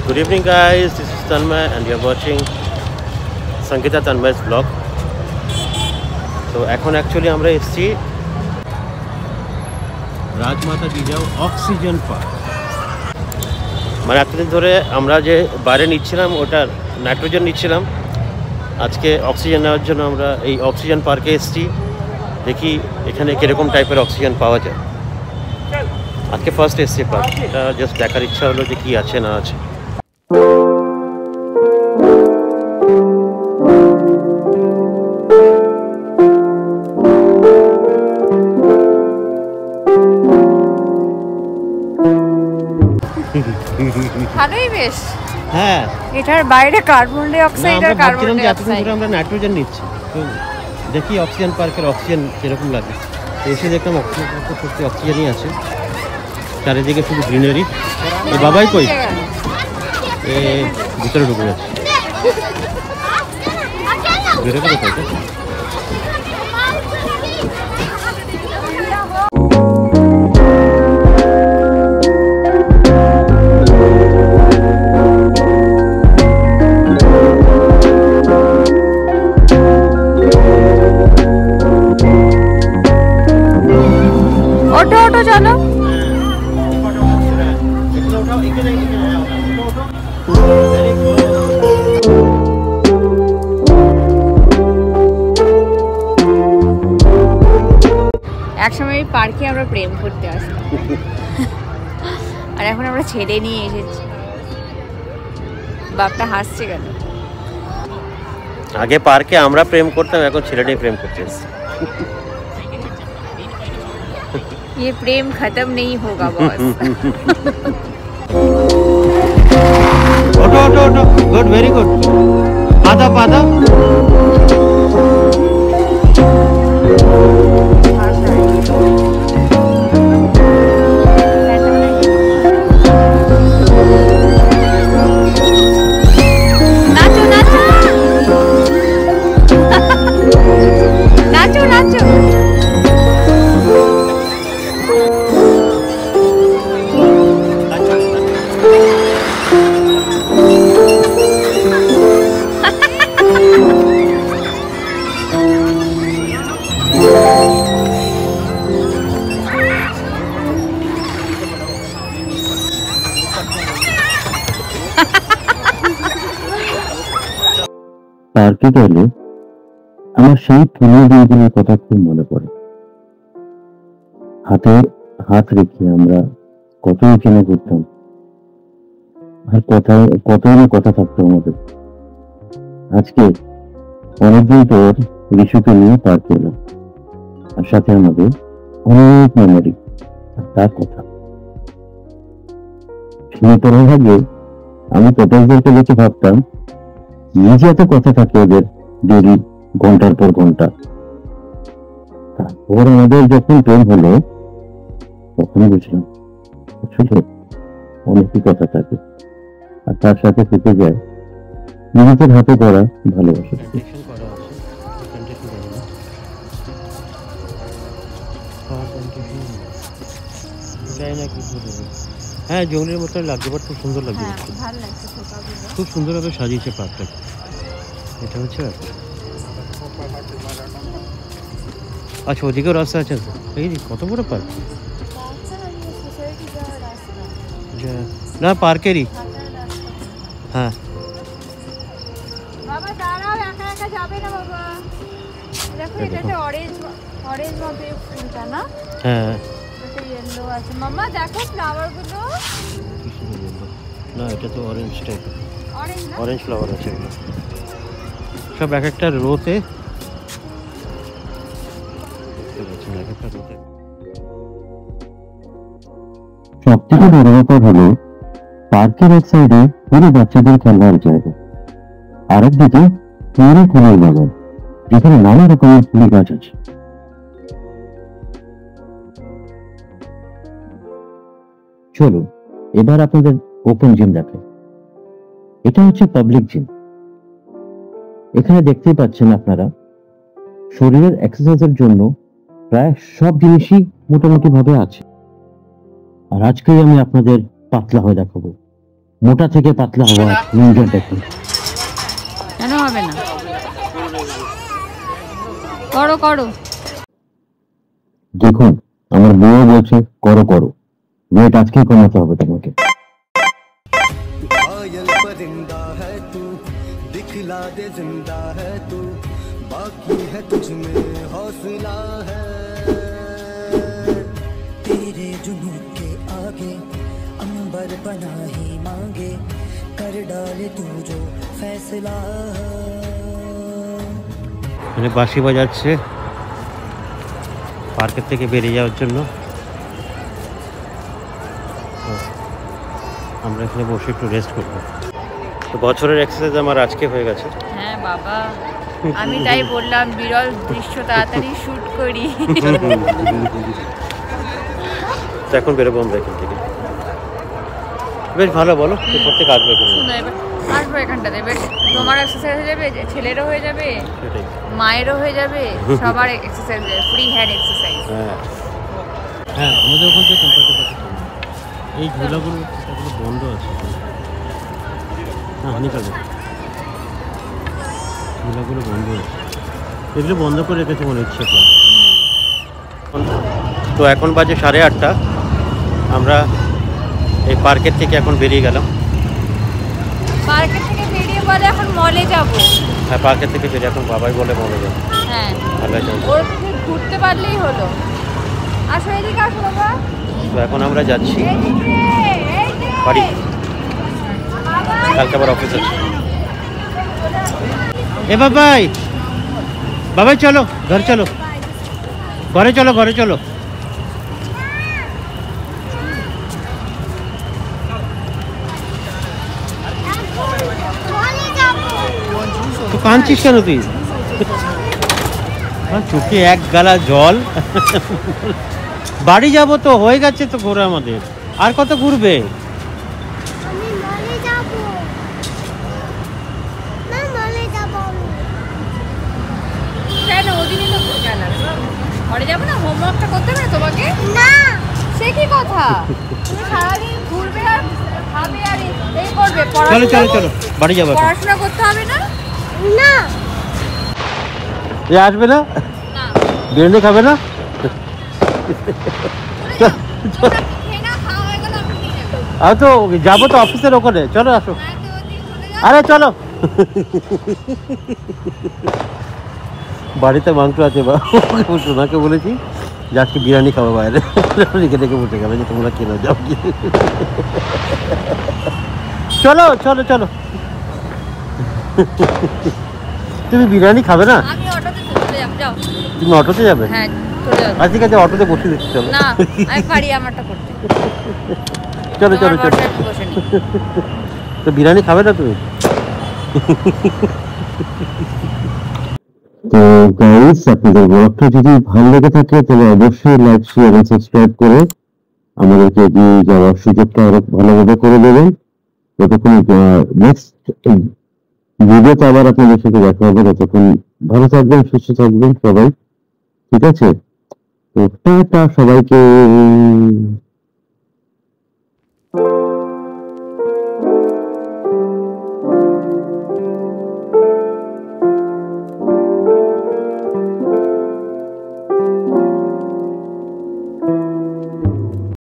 Good evening guys, this is Tanmay and you are watching Sangeeta Tanmay's vlog. So এখন actually আমরা এসেছি রাজমাতা জিজাউ oxygen park. মানে এতদিন ধরে আমরা যে বাইরে নিচ্ছিলাম ওটা নাইট্রোজেন নিচ্ছিলাম, আজকে অক্সিজেন নেওয়ার জন্য আমরা এই অক্সিজেন পার্কে এসেছি। দেখি এখানে কীরকম টাইপের অক্সিজেন পাওয়া যায়। আজকে ফার্স্ট এসছি পার্ক, এটা জাস্ট দেখার ইচ্ছা হলো যে কী আছে না আছে। ভালোই বেশ। হ্যাঁ, এটার বাইরে কার্বন ডাই অক্সাইড আর কার্বন ডাই অক্সাইড। আমরা নাইট্রোজেন নিচ্ছি, তো দেখি অক্সিজেন পার্কের অক্সিজেন কিরকম লাগে। এসে দেখলাম অক্সিজেন পার্কে সত্যি অক্সিজেনই আছে, চারিদিকে শুধু গ্রিনারি। এই বাবাই কই এ ভিতরে ঢুকে যাচ্ছে, বেরোবে কোথায়? চলো একসময় পার্কে আমরা প্রেম করতে আসতাম আর এখন আমরা ছেড়ে নিয়ে এসেছি। বাপটা হাসছে কেন? আগে পার্কে আমরা প্রেম করতাম, এখন ছেড়ে নিয়ে প্রেম করতে এসেছি। ये प्रेम खत्म नहीं होगा बॉस। ओटो ओटो ओटो, गुड, वेरी गुड। आधा आधा नाचो नाचो नाचो नाचो। পার্কে গেলে আমার সেই পুরনো দিনগুলোর কথা খুব মনে পড়ে। হাতে হাত রেখে আমরা কতই চেনা করতাম, আর কতই না কথা থাকতো আমাদের। আজকে অনেকদিন পর ঋষুকে নিয়ে পার্কে এলাম, আর সাথে আমাদের অনেক মেমোরি আর তার কথা। শুনে পড়ার আগে আমি প্রত্যেকদেরকে দেখে ভাবতাম নিজে এত কথা থাকে ওদের দেরি ঘন্টার পর ঘন্টা। তারপর আমাদের যখন প্রেম হলো তখন বুঝলাম আসলে অনেকই কথা থাকে, আর তার সাথে থেকে যায় নিজেদের হাতে করা ভালোবাসা। হ্যাঁ, জঙ্গলের মতো লাগছে, বাট খুব সুন্দর লাগছে, খুব সুন্দরভাবে সাজিয়েছে পার্কটাকে। এটা হচ্ছে আচ্ছা, ওদিকেও রাস্তা আছে। এই কত বড় পার্ক! না, পার্কেরই। হ্যাঁ, বাবা দাঁড়াও, একা একা যাবে না বাবা। দেখো এটা অরেঞ্জ অরেঞ্জ মতো ফুলটা না? হ্যাঁ, এটা ইয়েলো আছে। মাম্মা দেখো ফ্লাওয়ার গুলো। না, এটা তো অরেঞ্জ টাইপের, অরেঞ্জ না, অরেঞ্জ ফ্লাওয়ার আছে এগুলো সব এক একটা রোতে। সব থেকে বড় ব্যাপার হলো পার্কের এক সাইডে পুরো বাচ্চাদের খেলবার জায়গা, আর একদিকে পুরো ফুলের বাগান, যেখানে নানা রকমের ফুল গাছ আছে। চলো এবার আপনাদের ওপেন জিম দেখাই। এটা হচ্ছে পাবলিক জিম। এখানে দেখতেই পাচ্ছেন আপনারা শরীরের এক্সারসাইজের জন্য প্রায় সব জিনিসই মোটামুটি ভাবে আছে। আর আজকেই আমি আপনাদের পাতলা হয়ে দেখাবো মোটা থেকে পাতলা হওয়ার নিয়ন্ত্রণ দেখুন। কেন হবে না? করো করো। দেখুন আমার বউ বলছে করো করো, ওয়েট আজকেই কমাতে হবে তোমাকে। पायल परिंदा है तू, दिखला दे जिंदा है तू, बाकी है तुझ में हौसला है। तेरे जुनून के आगे अंबर बना ही मांगे, कर डाले तू जो फैसला। মানে বাঁশি বাজাচ্ছে পার্কের থেকে বেরিয়ে যাওয়ার জন্য। আমরা এখানে বসে একটু রেস্ট করবো। তো বছরের এক্সারসাইজ আমার আজকে হয়ে গেছে। হ্যাঁ বাবা, আমি তাই বললাম বিরল দৃশ্য তাড়াতাড়ি শুট করি। তো এখন বেরোবো আমরা এখান থেকে। বেশ ভালো, বলো এরপর থেকে আসবে এখানে। শোনো, এবার আসবো এখানটাতে, বেশ তোমার এক্সারসাইজ হয়ে যাবে, ছেলেরও হয়ে যাবে, সেটাই। মায়েরও হয়ে যাবে, সবার এক্সারসাইজ, ফ্রি হ্যান্ড এক্সারসাইজ। হ্যাঁ হ্যাঁ, আমাদের ওখান থেকে এই ঝুলাগুলো বন্ধ আছে। হ্যাঁ হানিকারক, ঝুলাগুলো বন্ধ আছে, এগুলো বন্ধ করে রেখেছে মনে ইচ্ছে করে। তো এখন বাজে 8:30। আমরা এই পার্কের থেকে এখন বেরিয়ে গেলাম। পার্কের থেকে বেরিয়ে বলে এখন মলে যাব। হ্যাঁ পার্কের থেকে বেরিয়ে এখন বাবাই বলে মলে যাবো। হ্যাঁ, ভালো যাবো। ওর ঘুরতে পারলেই হলো। আসো এদিকে, আসো বাবা। তো এখন আমরা যাচ্ছি এইদিকে, এইদিকে। বাড়ি, বাবা, কালকে আবার অফিস আছে। এ বাবাই, বাবাই চলো ঘর চলো, ঘরে চলো, ঘরে চলো। তো কাঁদছিস কেন তুই? চোখে এক গালা জল। বাড়ি যাবো তো, হয়ে গেছে তো ঘোরা আমাদের, আর কত ঘুরবে? আমি মলে যাব না, মলে যাব আমি। কেন ওদিনই তো গেলাম, ঘরে যাবো না? হোমওয়ার্কটা করতে হবে না তোমাকে? না, সে কি কথা? তুমি সারাদিন ঘুরবে আর খাবে আর এই করবে, চলো চলো পড়াশোনা চলো বাড়ি যাবো এখন। পড়াশোনা করতে হবে না? না, এ আসবে না, না, বিরিয়ানি খাবে না? তোমরা খেয়ে নাও, খাওয়া হয়ে গেলে আমি নিয়ে যাবো। আর তো যাবো তো অফিসের ওখানে, চলো আসো। হ্যাঁ, তো ওদিকে চলে যাও। আরে চলো। বাড়িতে মাংস আছে, বা সোনাকে বলেছি যে আজকে বিরিয়ানি খাবো বাইরে, রেখে রেখে বসে গেল যে তোমরা কেন যাও কি। চলো চলো চলো। তুমি বিরিয়ানি খাবে না? আমি অটোতে চলে যাবো, যাও। তুমি অটোতে যাবে? হ্যাঁ, চলে যাবো। আচ্ছা ঠিক আছে, অটোতে বসে দিচ্ছি, চলো। না, আমি পারি আমারটা করতে। চলো চলো তোমার চলো। বসে আমি বসে নিই। তো বিরিয়ানি খাবে না তুমি? তো গাইস, আপনাদের ব্লগটা যদি ভালো লেগে থাকে তাহলে অবশ্যই লাইক, শেয়ার এবং সাবস্ক্রাইব করে আমাদেরকে এগিয়ে যাওয়ার সুযোগটা আরো ভালোভাবে করে দেবেন। ততক্ষণ নেক্সট ভিডিওতে আবার আপনাদের সাথে দেখা হবে। ততক্ষণ ভালো থাকবেন, সুস্থ থাকবেন সবাই, ঠিক আছে? তো টাটা সবাইকে।